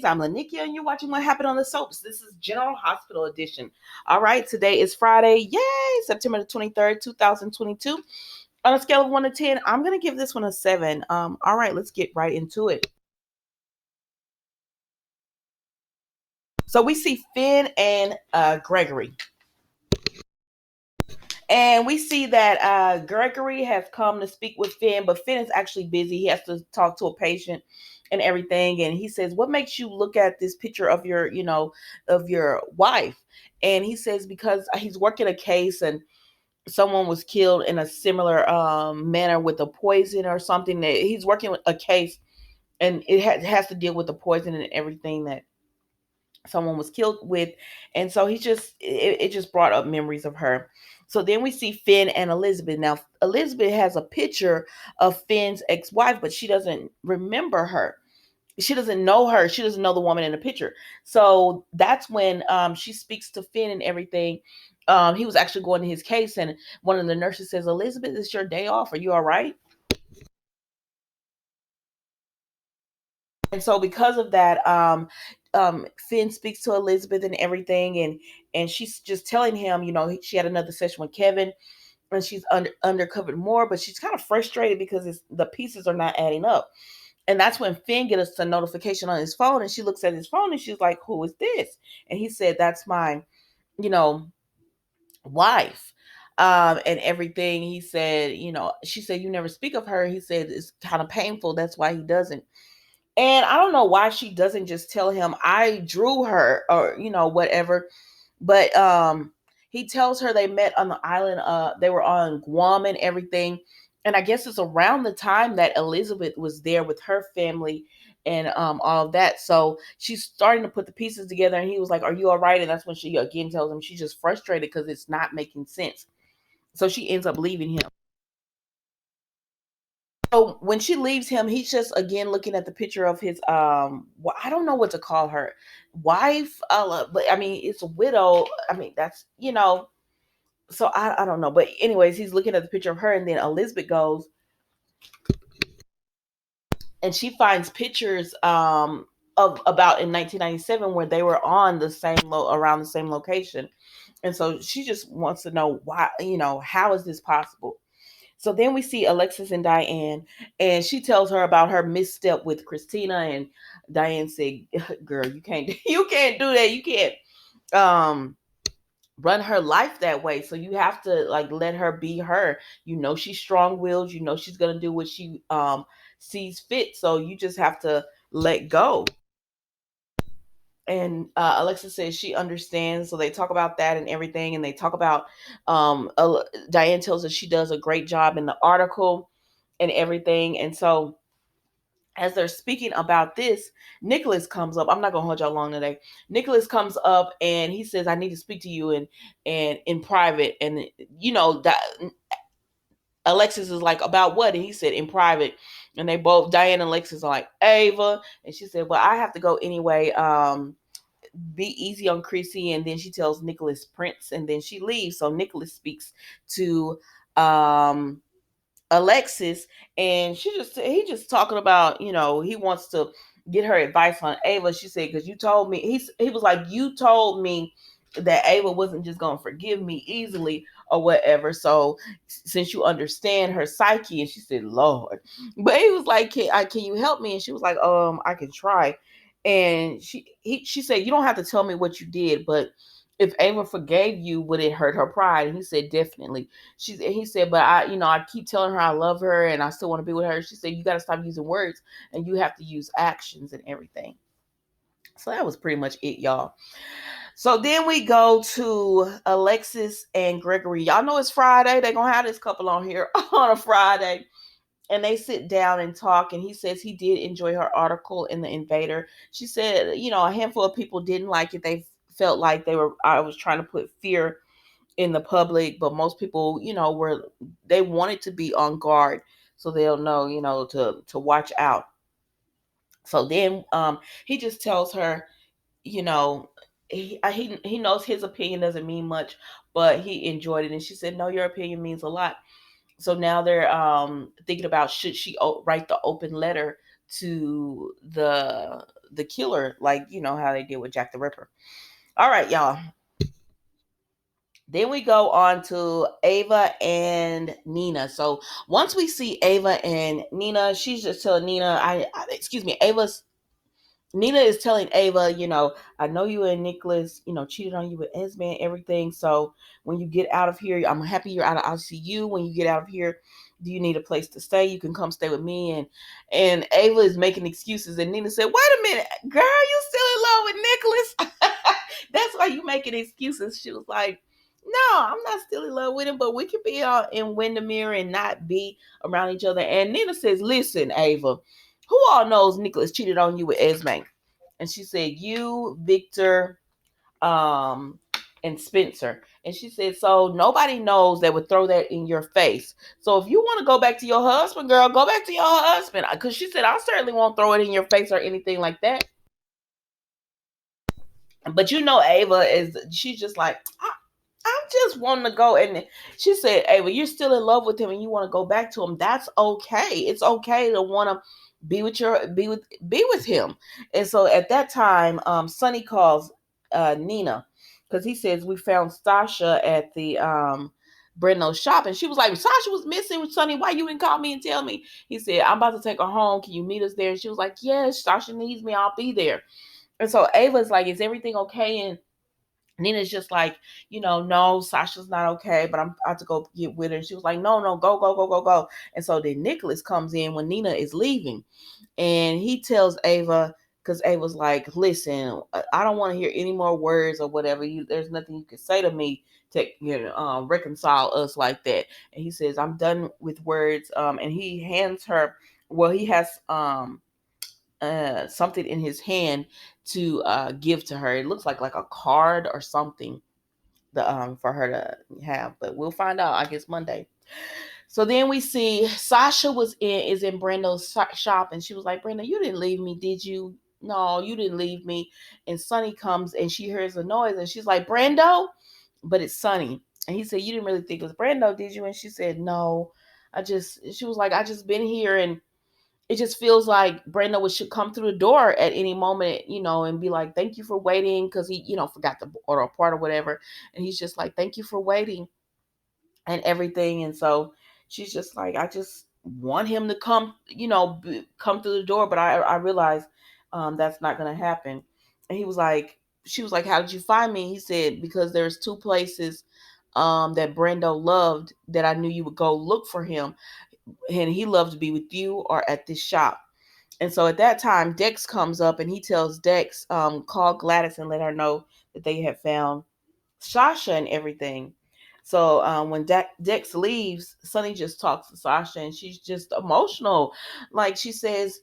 Ladies. I'm Lanikia, and you're watching What Happened on the Soaps. This is General Hospital Edition. All right, today is Friday. Yay! September the 23rd, 2022. On a scale of 1 to 10, I'm going to give this one a 7. All right, let's get right into it. So we see Finn and Gregory. And we see that Gregory has come to speak with Finn, but Finn is actually busy. He has to talk to a patient and everything. And he says, "What makes you look at this picture of of your wife?" And he says, because he's working a case and someone was killed in a similar manner with a poison or something. That he's working a case, and it has to deal with the poison and everything that someone was killed with. And so it just brought up memories of her. So then we see Finn and Elizabeth. Now Elizabeth has a picture of Finn's ex-wife, but she doesn't remember her. She doesn't know her. She doesn't know the woman in the picture. So that's when she speaks to Finn and everything. He was actually going to his case, and one of the nurses says, "Elizabeth, it's your day off. Are you all right?" And so because of that, Finn speaks to Elizabeth and everything, and she's just telling him, she had another session with Kevin, and she's undercovered more, but she's kind of frustrated because the pieces are not adding up. And that's when Finn gets a notification on his phone, and she looks at his phone and she's like, "Who is this?" And he said, "That's my, you know, wife." And everything. He said, she said, "You never speak of her." He said, "It's kind of painful. That's why he doesn't." And I don't know why she doesn't just tell him, "I drew her," or whatever. But he tells her they met on the island. They were on Guam and everything. And I guess it's around the time that Elizabeth was there with her family and all of that. So she's starting to put the pieces together. And he was like, "Are you all right?" And that's when she again tells him she's just frustrated because it's not making sense. So she ends up leaving him. So when she leaves him, he's just again looking at the picture of his I don't know what to call her, wife, but I mean it's a widow. I mean that's so I don't know. But anyways, he's looking at the picture of her, and then Elizabeth goes and she finds pictures of about in 1997 where they were on the same around the same location. And so she just wants to know why, how is this possible? So then we see Alexis and Diane, and she tells her about her misstep with Christina, and Diane said, "Girl, you can't do that. You can't um run her life that way. So you have to like let her be her. She's strong-willed. She's gonna do what she sees fit. So you just have to let go." And Alexa says she understands. So they talk about that and everything, and they talk about Diane tells us she does a great job in the article and everything. And so as they're speaking about this, Nicholas comes up. I'm not gonna hold y'all long today. Nicholas comes up and he says, "I need to speak to you and in private." And that Alexis is like, "About what?" And he said, "In private." And they both, Diane and Alexis, are like, "Ava." And she said, "Well, I have to go anyway. Be easy on Chrissy." And then she tells Nicholas Prince, and then she leaves. So Nicholas speaks to um Alexis, and he just talking about, he wants to get her advice on Ava. She said, "Because you told me," he was like, "You told me that Ava wasn't just gonna forgive me easily or whatever. So since you understand her psyche," and she said, "Lord," but he was like, can you help me?" And she was like, "I can try." And she said, "You don't have to tell me what you did, but if Ava forgave you, would it hurt her pride?" And he said, "Definitely." He said, "But I keep telling her I love her and I still want to be with her." She said, "You got to stop using words and you have to use actions and everything." So that was pretty much it, y'all. So then we go to Alexis and Gregory. Y'all know it's Friday. They're going to have this couple on here on a Friday. And they sit down and talk. And he says he did enjoy her article in The Invader. She said, a handful of people didn't like it. They felt like I was trying to put fear in the public, but most people, they wanted to be on guard so they'll know, to watch out. So then he just tells her, you know, he knows his opinion doesn't mean much, but he enjoyed it. And she said, "No, your opinion means a lot." So now they're thinking about should she write the open letter to the killer, like you know how they did with Jack the Ripper. All right, y'all. Then we go on to Ava and Nina. So once we see Ava and Nina, she's just telling Nina, excuse me, Nina is telling Ava, I know you and Nicholas, cheated on you with Esme and everything. So when you get out of here, I'm happy you're out of ICU. When you get out of here, do you need a place to stay? You can come stay with me. And Ava is making excuses. And Nina said, wait a minute, girl, you still in love with Nicholas? That's why you making excuses. She was like, no, I'm not still in love with him, but we could be in Windermere and not be around each other. And Nina says, listen, Ava, who all knows Nicholas cheated on you with Esme? And she said, you, Victor, um, and Spencer. And she said, so nobody knows that would throw that in your face. So if you want to go back to your husband, girl, go back to your husband. Because she said, I certainly won't throw it in your face or anything like that. But Ava she's just like, I'm just wanting to go. And she said, Ava, you're still in love with him and you want to go back to him. That's okay. It's okay to want to be with him. And so at that time, Sonny calls Nina because he says we found Stasha at the Breno's shop. And she was like, Sasha was missing with Sonny. Why you didn't call me and tell me? He said, I'm about to take her home. Can you meet us there? And she was like, yes, Sasha needs me. I'll be there. And so Ava's like, is everything okay? And Nina's just like, no, Sasha's not okay, but I'm about to go get with her. And she was like, no, go, go, go, go, go. And so then Nicholas comes in when Nina is leaving. And he tells Ava, because Ava's like, listen, I don't want to hear any more words or whatever. There's nothing you can say to me to reconcile us like that. And he says, I'm done with words. And he hands her, well, he has something in his hand to give to her. It looks like a card or something for her to have, but we'll find out, I guess, Monday. So then we see Sasha is in Brendo's shop, and she was like, Brendo, you didn't leave me, did you? No, you didn't leave me. And Sonny comes and she hears a noise and she's like, Brendo, but it's Sonny. And he said, you didn't really think it was Brendo, did you? And she said, no. She was like, I just been here and it just feels like Brando should come through the door at any moment, and be like, thank you for waiting, because he, forgot to order a part or whatever. And he's just like, thank you for waiting and everything. And so she's just like, I just want him to come, come through the door. But I realized that's not going to happen. And she was like, how did you find me? He said, because there's two places that Brando loved that I knew you would go look for him, and he loved to be with you or at this shop. And so at that time, Dex comes up and he tells Dex, call Gladys and let her know that they have found Sasha and everything. So when Dex leaves, Sonny just talks to Sasha and she's just emotional. Like she says,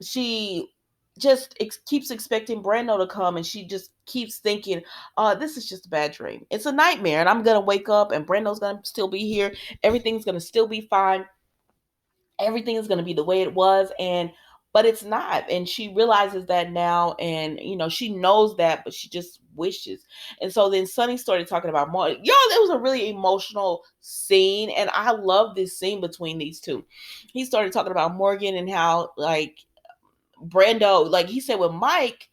she just keeps expecting Brando to come, and she just keeps thinking, this is just a bad dream. It's a nightmare, and I'm going to wake up and Brando's going to still be here. Everything's going to still be fine. Everything is going to be the way it was, but it's not. And she realizes that now, and she knows that, but she just wishes. And so then Sonny started talking about more. It was a really emotional scene, and I love this scene between these two. He started talking about Morgan and how, like, Brando, like he said with Mike,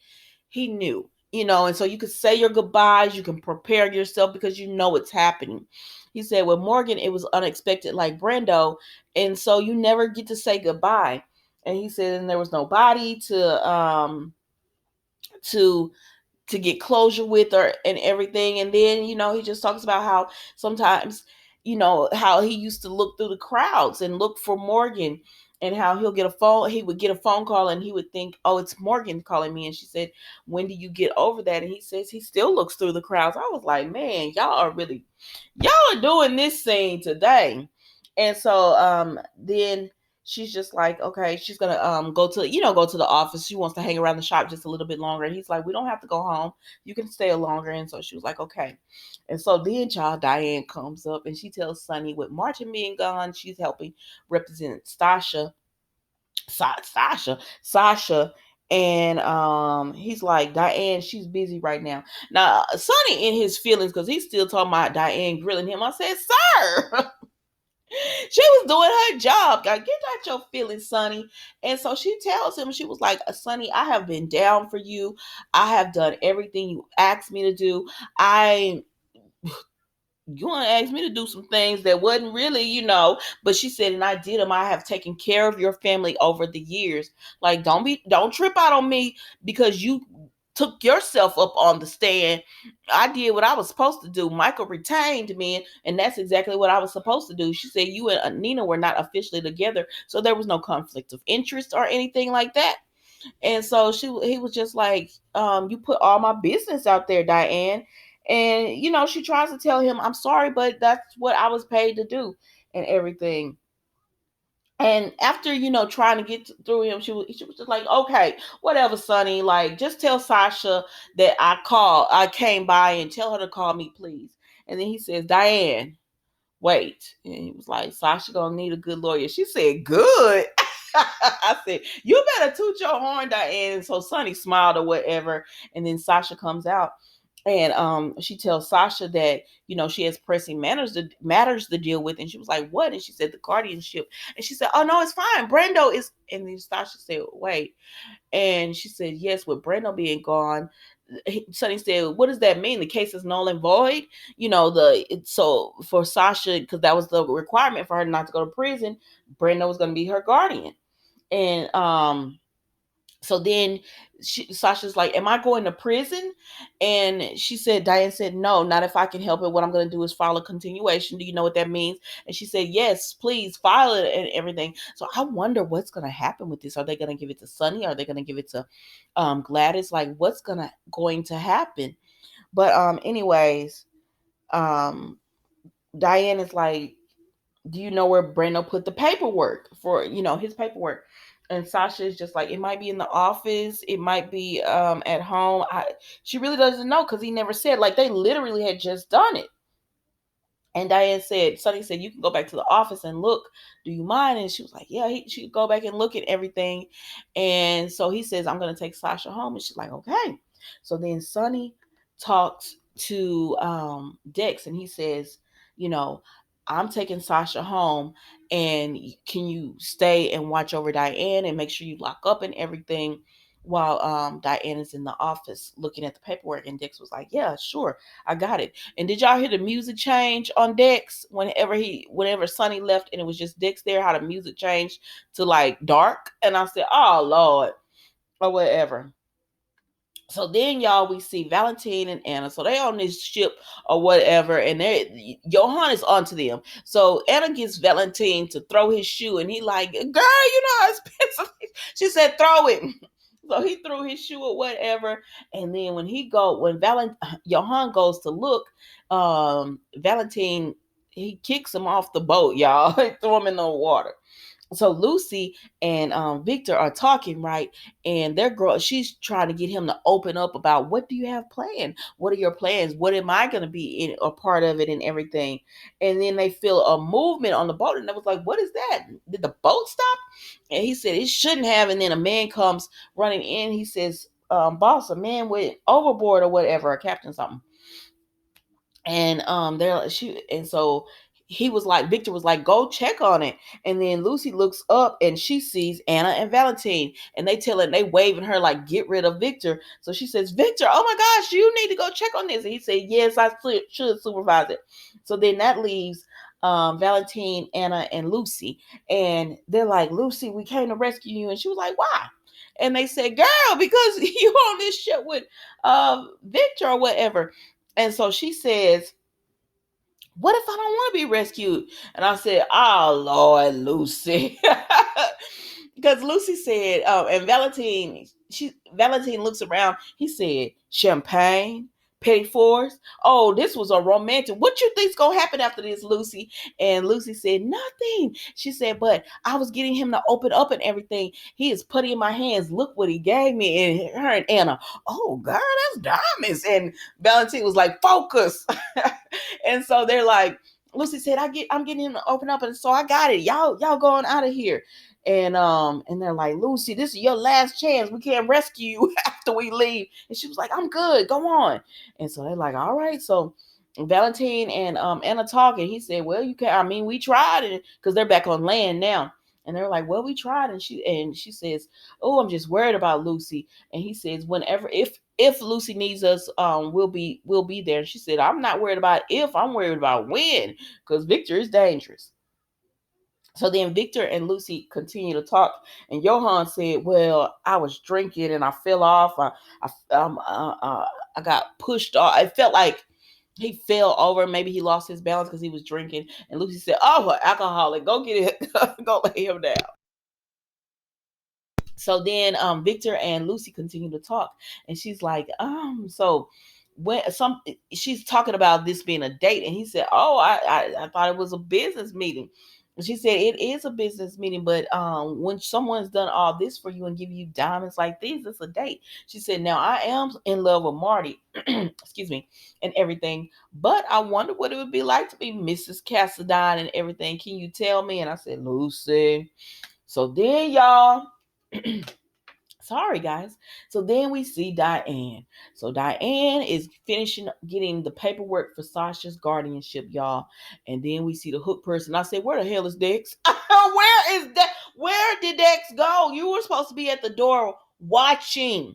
he knew, and so you could say your goodbyes, you can prepare yourself because you know it's happening. He said with Morgan, it was unexpected, like Brando, and so you never get to say goodbye. And he said, and there was nobody to to get closure with her and everything. And then, he just talks about how sometimes, how he used to look through the crowds and look for Morgan, and how he would get a phone call and he would think, oh, it's Morgan calling me. And she said, when do you get over that? And he says he still looks through the crowds. I was like, man, y'all are doing this scene today. And so then she's just like, okay, she's gonna go to the office. She wants to hang around the shop just a little bit longer. And he's like, we don't have to go home. You can stay longer. And so she was like, okay. And so then Diane comes up and she tells Sonny, with Martin being gone, she's helping represent Sasha. And he's like, Diane, she's busy right now. Now Sonny in his feelings, because he's still talking about Diane grilling him. I said, sir. She was doing her job. God, get out your feelings, Sonny. And so she tells him, she was like, Sonny, I have been down for you. I have done everything you asked me to do. I You want to ask me to do some things that wasn't really, but she said, and I did them. I have taken care of your family over the years. Like, don't trip out on me because you took yourself up on the stand. I did what I was supposed to do. Michael retained me, and that's exactly what I was supposed to do. She said, you and Nina were not officially together, so there was no conflict of interest or anything like that. And so he was just like, you put all my business out there, Diane. And she tries to tell him, I'm sorry, but that's what I was paid to do and everything. And after trying to get through him, she was just like, okay, whatever, Sonny. Like, just tell Sasha that I came by, and tell her to call me, please. And then he says, Diane, wait. And he was like, Sasha gonna need a good lawyer. She said, good. I said, you better toot your horn, Diane. And so Sonny smiled or whatever. And then Sasha comes out, and she tells Sasha that she has pressing matters to deal with. And she was like, what? And she said, the guardianship. And she said, oh no, it's fine, Brando is. And then Sasha said, wait. And she said, yes, with Brando being gone, Sonny said, what does that mean? The case is null and void? So for Sasha, because that was the requirement for her not to go to prison, Brando was going to be her guardian. And so then Sasha's like, am I going to prison? And she said, Diane said, no, not if I can help it. What I'm going to do is file a continuation. Do you know what that means? And she said, yes, please file it and everything. So I wonder what's going to happen with this. Are they going to give it to Sonny? Are they going to give it to Gladys? Like, what's going to happen? But anyways, um, Diane is like, do you know where Brando put the paperwork for, his paperwork? And Sasha is just like, it might be in the office, it might be at home. She really doesn't know because he never said. Like, they literally had just done it. And Sonny said, you can go back to the office and look. Do you mind? And she was like, yeah, she could go back and look at everything. And so he says, I'm going to take Sasha home. And she's like, okay. So then Sonny talks to Dex, and he says, you know, I'm taking Sasha home, and can you stay and watch over Diane and make sure you lock up and everything while Diane is in the office looking at the paperwork? And Dex was like, yeah, sure, I got it. And did y'all hear the music change on Dex whenever Sonny left and it was just Dex there, how the music changed to like dark? And I said, oh Lord, or whatever. So then y'all, we see Valentine and Anna. So they on this ship or whatever, and Johan is onto them. So Anna gets Valentine to throw his shoe, and he like, girl, you know how expensive. She said, throw it. So he threw his shoe or whatever. And then when Johan goes to look, Valentine, he kicks him off the boat, y'all. He threw him in the water. So Lucy and Victor are talking, right? And she's trying to get him to open up about, what do you have planned? What are your plans? What am I going to be in a part of it and everything? And then they feel a movement on the boat, and they was like, what is that? Did the boat stop? And he said it shouldn't have. And then a man comes running in. He says, boss, a man went overboard or whatever, a captain something. And so he was like, Victor was like, go check on it. And then Lucy looks up and she sees Anna and Valentine, and they waving her like, get rid of Victor. So she says, Victor, oh my gosh, you need to go check on this. And he said, yes, I should supervise it. So then that leaves Valentine, Anna, and Lucy. And they're like, Lucy, we came to rescue you. And she was like, why? And they said, girl, because you on this ship with Victor or whatever. And so she says, what if I don't want to be rescued? And I said, oh, Lord, Lucy. Because Lucy said, and Valentine looks around. He said, champagne, Petty Force. Oh, this was a romantic. What you think's going to happen after this, Lucy? And Lucy said, nothing. She said, but I was getting him to open up and everything. He is putty in my hands. Look what he gave me. And her and Anna, oh, girl, that's diamonds. And Valentine was like, focus. And so they're like, Lucy said, I'm getting him to open up, and so I got it. Y'all going out of here. And they're like, Lucy, this is your last chance. We can't rescue you after we leave. And she was like, I'm good. Go on. And so they're like, all right. So Valentine and Anna talking. He said, "Well, you can. I mean, we tried it because they're back on land now." And they're like, "Well, we tried." And she says, "Oh, I'm just worried about Lucy." And he says, "Whenever if Lucy needs us, we'll be there." And she said, "I'm not worried about if. I'm worried about when, because Victor is dangerous." So then Victor and Lucy continue to talk, and Johan said, "Well, I was drinking and I fell off. I got pushed off. I felt like he fell over. Maybe he lost his balance because he was drinking." And Lucy said, "Oh, an alcoholic. Go get it. Go lay him down." So then Victor and Lucy continue to talk, and she's like, so when she's talking about this being a date, and he said, "Oh, I thought it was a business meeting." And she said, "It is a business meeting, but when someone's done all this for you and give you diamonds like these, it's a date." She said, "Now I am in love with Marty, excuse me, and everything, but I wonder what it would be like to be Mrs. Cassadine and everything. Can you tell me?" And I said, "Lucy." So then y'all, sorry guys. So then we see Diane. So Diane is finishing getting the paperwork for Sasha's guardianship, y'all. And then we see the hook person. I said, "Where the hell is Dex?" Where is that? Where did Dex go? You were supposed to be at the door watching.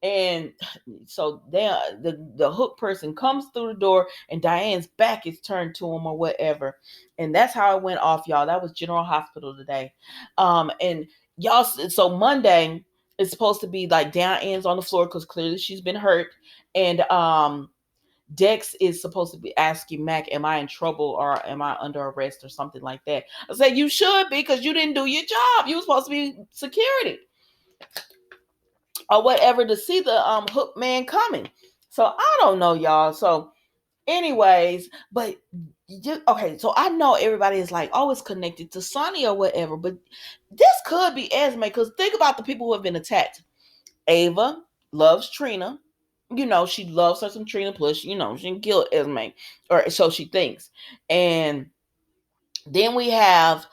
And so the hook person comes through the door, and Diane's back is turned to him or whatever. And that's how it went off, y'all. That was General Hospital today. And y'all, so Monday is supposed to be like Diane's on the floor because clearly she's been hurt. And Dex is supposed to be asking Mac, "Am I in trouble or am I under arrest or something like that?" I said, "You should be, because you didn't do your job. You were supposed to be security or whatever to see the hook man coming." So I don't know, y'all. So anyways, but okay, so I know everybody is like, "Oh, it's connected to Sonny or whatever," but this could be Esme, because think about the people who have been attacked. Ava loves Trina. She loves her some Trina, plus she can kill Esme, or so she thinks. And then we have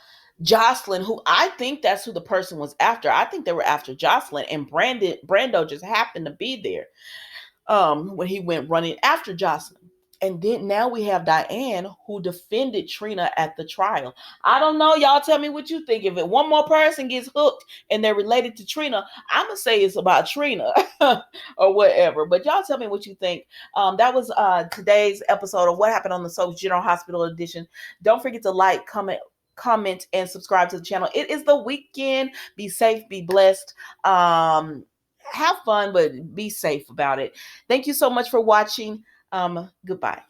Jocelyn, who I think that's who the person was after. I think they were after Jocelyn, and Brando just happened to be there when he went running after Jocelyn. And then now we have Diane, who defended Trina at the trial. I don't know. Y'all tell me what you think. If one more person gets hooked and they're related to Trina, I'm going to say it's about Trina or whatever. But y'all tell me what you think. That was today's episode of What Happened on the Soaps General Hospital edition. Don't forget to like, comment, and subscribe to the channel. It is the weekend. Be safe, be blessed. Have fun, but be safe about it. Thank you so much for watching. Goodbye.